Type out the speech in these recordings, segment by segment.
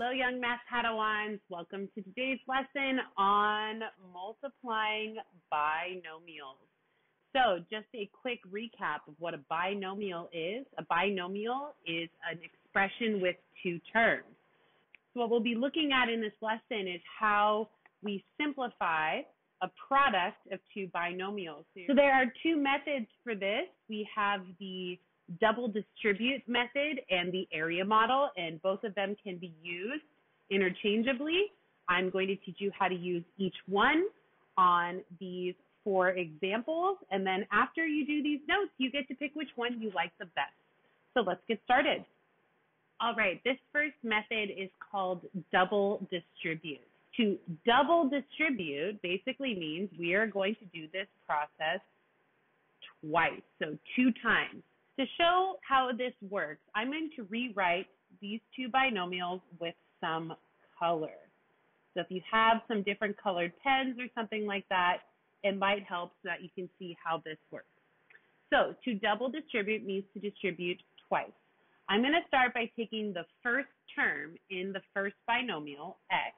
Hello, young math Padawans. Welcome to today's lesson on multiplying binomials. So just a quick recap of what a binomial is. A binomial is an expression with two terms. So what we'll be looking at in this lesson is how we simplify a product of two binomials. So there are two methods for this. We have the double distribute method and the area model, and both of them can be used interchangeably. I'm going to teach you how to use each one on these four examples, and then after you do these notes, you get to pick which one you like the best. So let's get started. All right, this first method is called double distribute. To double distribute basically means we are going to do this process twice, so two times. To show how this works, I'm going to rewrite these two binomials with some color. So if you have some different colored pens or something like that, it might help so that you can see how this works. So to double distribute means to distribute twice. I'm going to start by taking the first term in the first binomial, x,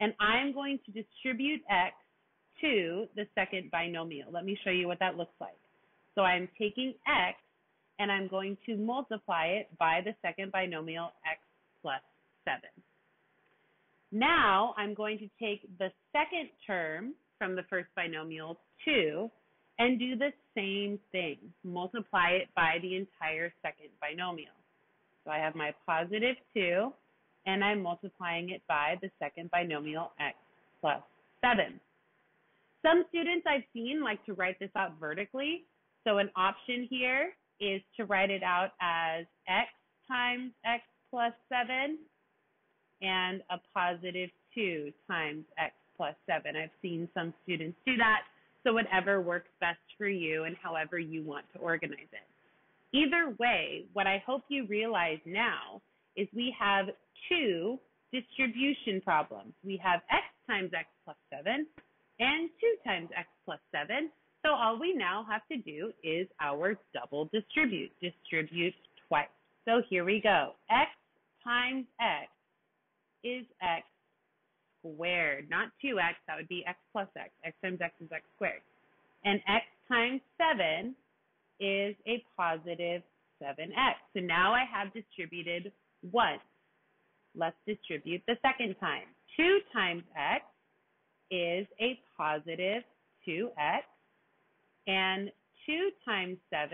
and I'm going to distribute x to the second binomial. Let me show you what that looks like. So I'm taking x, and I'm going to multiply it by the second binomial, x plus 7. Now I'm going to take the second term from the first binomial, 2, and do the same thing. Multiply it by the entire second binomial. So I have my positive 2, and I'm multiplying it by the second binomial, x plus 7. Some students I've seen like to write this out vertically. So an option here is to write it out as x times x plus 7 and a positive 2 times x plus 7. I've seen some students do that, so whatever works best for you and however you want to organize it. Either way, what I hope you realize now is we have two distribution problems. We have x times x plus 7 and 2 times x plus 7. So all we now have to do is our double distribute twice. So here we go. X times x is x squared, not 2x, that would be x plus x. X times x is x squared. And x times 7 is a positive 7x. So now I have distributed once. Let's distribute the second time. 2 times x is a positive 2x. And 2 times 7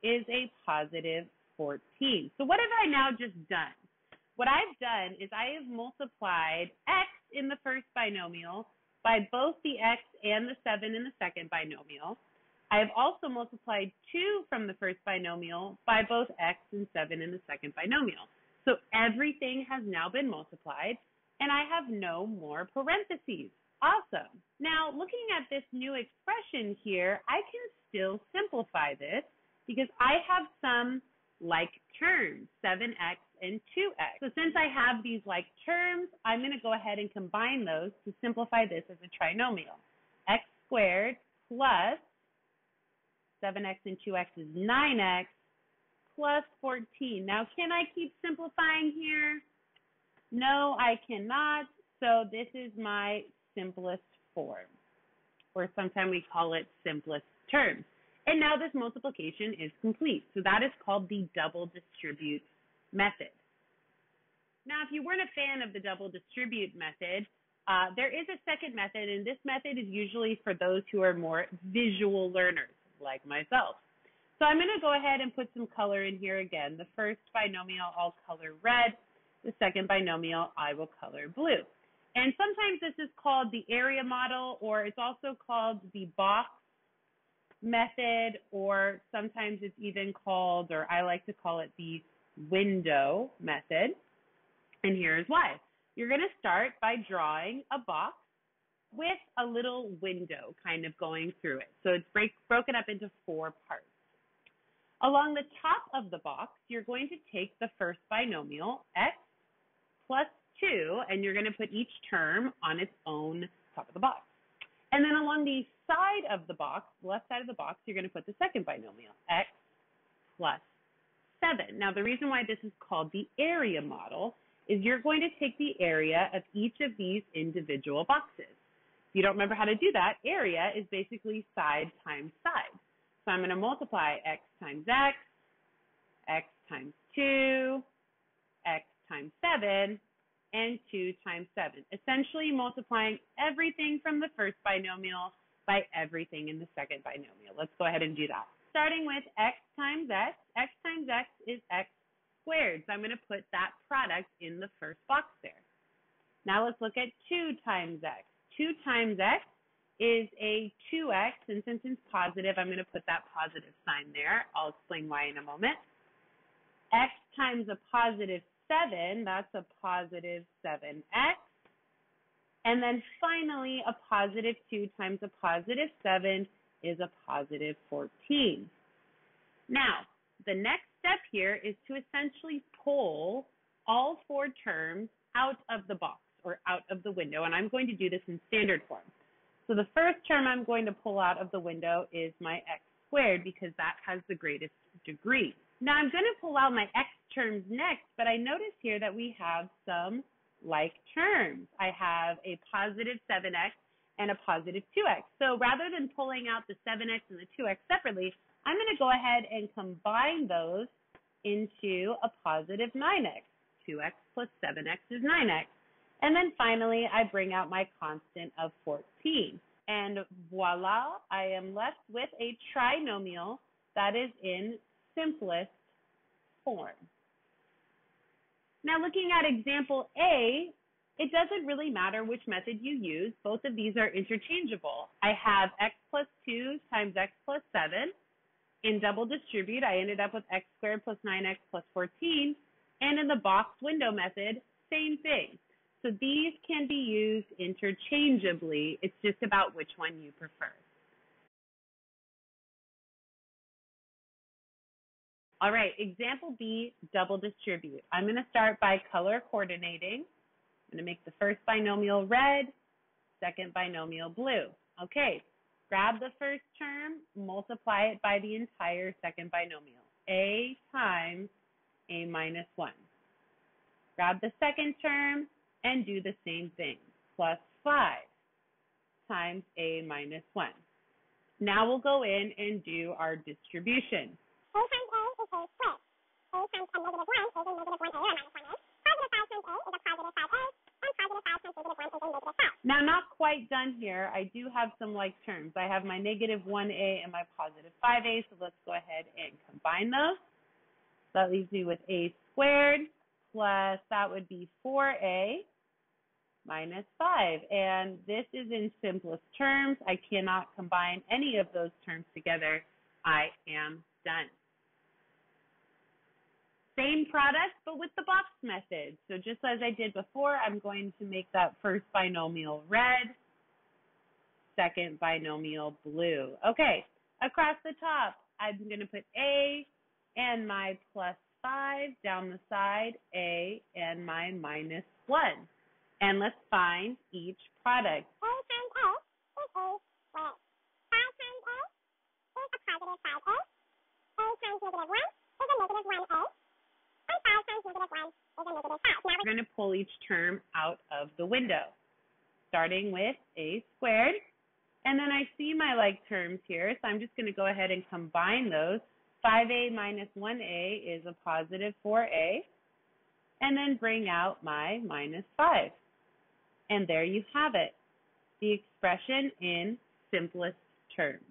is a positive 14. So what have I now just done? What I've done is I have multiplied x in the first binomial by both the x and the 7 in the second binomial. I have also multiplied 2 from the first binomial by both x and 7 in the second binomial. So everything has now been multiplied, and I have no more parentheses. Awesome. Now, looking at this new expression here, I can still simplify this because I have some like terms, 7x and 2x. So since I have these like terms, I'm going to go ahead and combine those to simplify this as a trinomial. X squared plus 7x and 2x is 9x plus 14. Now, can I keep simplifying here? No, I cannot. So this is my simplest form, or sometimes we call it simplest terms. And now this multiplication is complete. So that is called the double distribute method. Now, if you weren't a fan of the double distribute method, there is a second method, and this method is usually for those who are more visual learners, like myself. So I'm going to go ahead and put some color in here again. The first binomial, I'll color red. The second binomial, I will color blue. And sometimes this is called the area model, or it's also called the box method, or sometimes it's even called, or I like to call it the window method. And here's why. You're going to start by drawing a box with a little window kind of going through it. So it's broken up into 4 parts. Along the top of the box, you're going to take the first binomial, x plus 2, and you're going to put each term on its own top of the box. And then along the side of the box, left side of the box, you're going to put the second binomial, x plus 7. Now, the reason why this is called the area model is you're going to take the area of each of these individual boxes. If you don't remember how to do that, area is basically side times side. So I'm going to multiply x times x times 2, x times 7, and 2 times 7, essentially multiplying everything from the first binomial by everything in the second binomial. Let's go ahead and do that. Starting with x times x times x is x squared. So I'm going to put that product in the first box there. Now let's look at 2 times x. 2 times x is a 2x, and since it's positive, I'm going to put that positive sign there. I'll explain why in a moment. X times a positive 7, that's a positive 7x. And then finally, a positive 2 times a positive 7 is a positive 14. Now, the next step here is to essentially pull all 4 terms out of the box or out of the window, and I'm going to do this in standard form. So the first term I'm going to pull out of the window is my x squared because that has the greatest degree. Now I'm going to pull out my x terms next, but I notice here that we have some like terms. I have a positive 7x and a positive 2x. So rather than pulling out the 7x and the 2x separately, I'm going to go ahead and combine those into a positive 9x. 2x plus 7x is 9x. And then finally, I bring out my constant of 14. And voila, I am left with a trinomial that is in simplest form. Now looking at example A, it doesn't really matter which method you use. Both of these are interchangeable. I have x plus 2 times x plus 7. In double distribute, I ended up with x squared plus 9x plus 14. And in the box window method, same thing. So these can be used interchangeably. It's just about which one you prefer. All right, example B, double distribute. I'm going to start by color coordinating. I'm going to make the first binomial red, second binomial blue. Okay, grab the first term, multiply it by the entire second binomial. A times a minus 1. Grab the second term and do the same thing, plus 5 times a minus 1. Now we'll go in and do our distribution. A times A is A squared. A times a negative 1 is a negative 1A or minus 1A. Positive 5 times A is a positive 5A, and positive 5 times negative 1 is a negative 5. Now, not quite done here. I do have some like terms. I have my negative 1A and my positive 5A, so let's go ahead and combine those. That leaves me with A squared plus, that would be 4A minus 5. And this is in simplest terms. I cannot combine any of those terms together. I am done. Same product, but with the box method. So just as I did before, I'm going to make that first binomial red, second binomial blue. Okay, across the top, I'm going to put A and my plus 5 down the side, A and my minus 1. And let's find each product. A times A is A squared. 5 times A is a positive 5A. A times negative 1 is a negative 1A. And 5 times negative 1 is a negative 5. Now we're going to pull each term out of the window, starting with A squared. And then I see my like terms here, so I'm just going to go ahead and combine those. 5A minus 1A is a positive 4A. And then bring out my minus 5. And there you have it, the expression in simplest terms.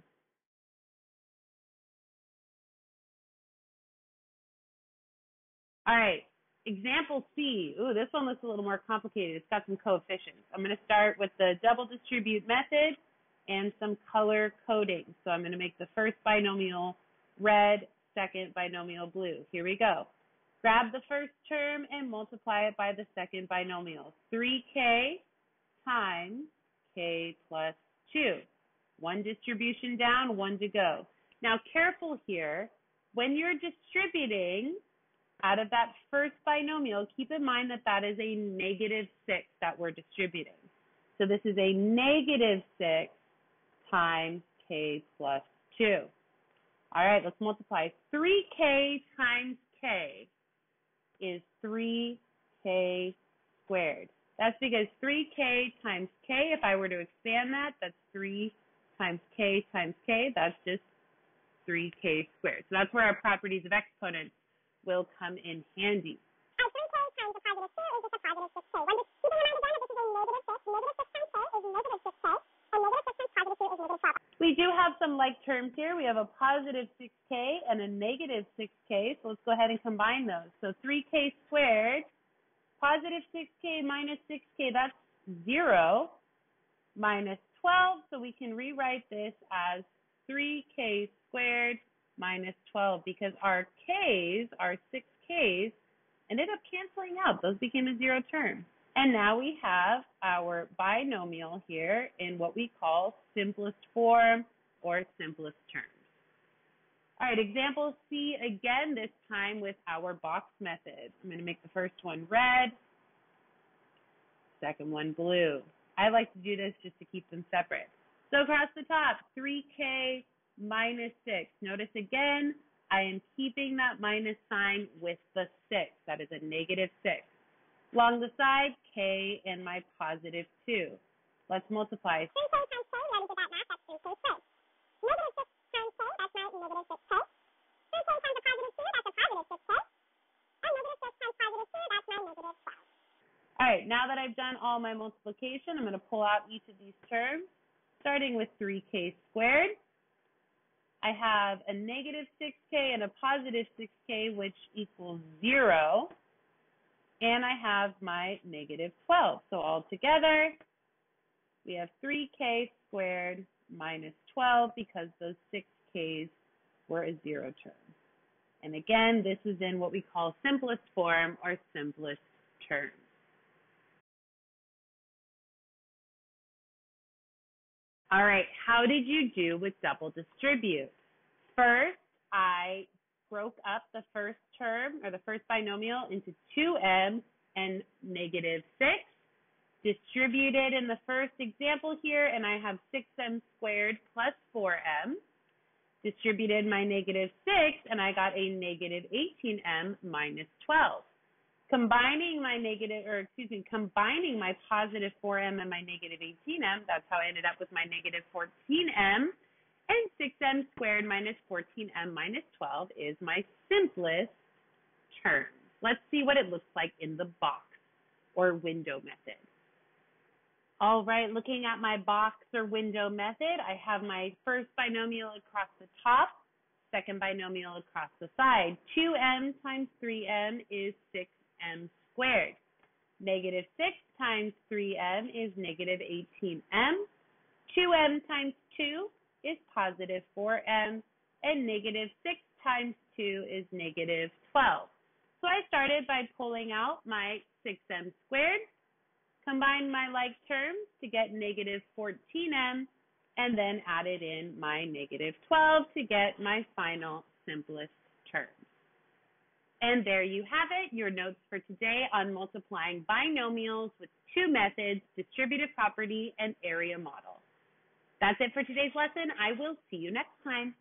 All right, example C. Ooh, this one looks a little more complicated. It's got some coefficients. I'm going to start with the double distribute method and some color coding. So I'm going to make the first binomial red, second binomial blue. Here we go. Grab the first term and multiply it by the second binomial. 3k times k plus 2. One distribution down, one to go. Now careful here. When you're distributing out of that first binomial, keep in mind that that is a negative 6 that we're distributing. So this is a negative 6 times k plus 2. All right, let's multiply. 3k times k is 3k 3k squared. That's because 3k times k, if I were to expand that, that's 3 times k, that's just 3k squared. So that's where our properties of exponents will come in handy. 3k times a positive 2 is just a positive 6k. Keep in mind again that this is a negative 6. Negative 6 times k is negative 6k. And negative 6 times positive 2 is negative 12. We do have some like terms here. We have a positive 6k and a negative 6k. So let's go ahead and combine those. So 3k squared, positive 6k minus 6k, that's 0, minus 12. So we can rewrite this as 3k squared minus 12 because our k's, our 6k's, ended up canceling out. Those became a zero term. And now we have our binomial here in what we call simplest form or simplest terms. All right, example C again, this time with our box method. I'm going to make the first one red, second one blue. I like to do this just to keep them separate. So across the top, 3k minus 6. Notice again, I am keeping that minus sign with the 6. That is a negative 6. Along the side, k and my positive 2. Let's multiply. 3k times k, ready to that math, that's 3k squared. Negative 6 times k, that's my negative 6k. 3k times a positive 2, that's a positive 6k. And negative 6 times positive 2, that's my negative 12. All right, now that I've done all my multiplication, I'm going to pull out each of these terms, starting with 3k squared. I have a negative 6k and a positive 6k, which equals 0. And I have my negative 12. So all together, we have 3k squared minus 12 because those 6k's were a zero term. And again, this is in what we call simplest form or simplest terms. All right, how did you do with double distribute? First, I broke up the first term or the first binomial into 2m and negative 6. Distributed in the first example here, and I have 6m squared plus 4m. Distributed my negative 6, and I got a negative 18m minus 12. Combining my positive 4m and my negative 18m, that's how I ended up with my negative 14m. And 6m squared minus 14m minus 12 is my simplest term. Let's see what it looks like in the box or window method. All right, looking at my box or window method, I have my first binomial across the top, second binomial across the side. 2m times 3m is 6m squared. Negative 6 times 3m is negative 18m. 2m times 2 is positive 4m, and negative 6 times 2 is negative 12. So I started by pulling out my 6m squared, combined my like terms to get negative 14m, and then added in my negative 12 to get my final simplest term. And there you have it, your notes for today on multiplying binomials with two methods, distributive property and area model. That's it for today's lesson. I will see you next time.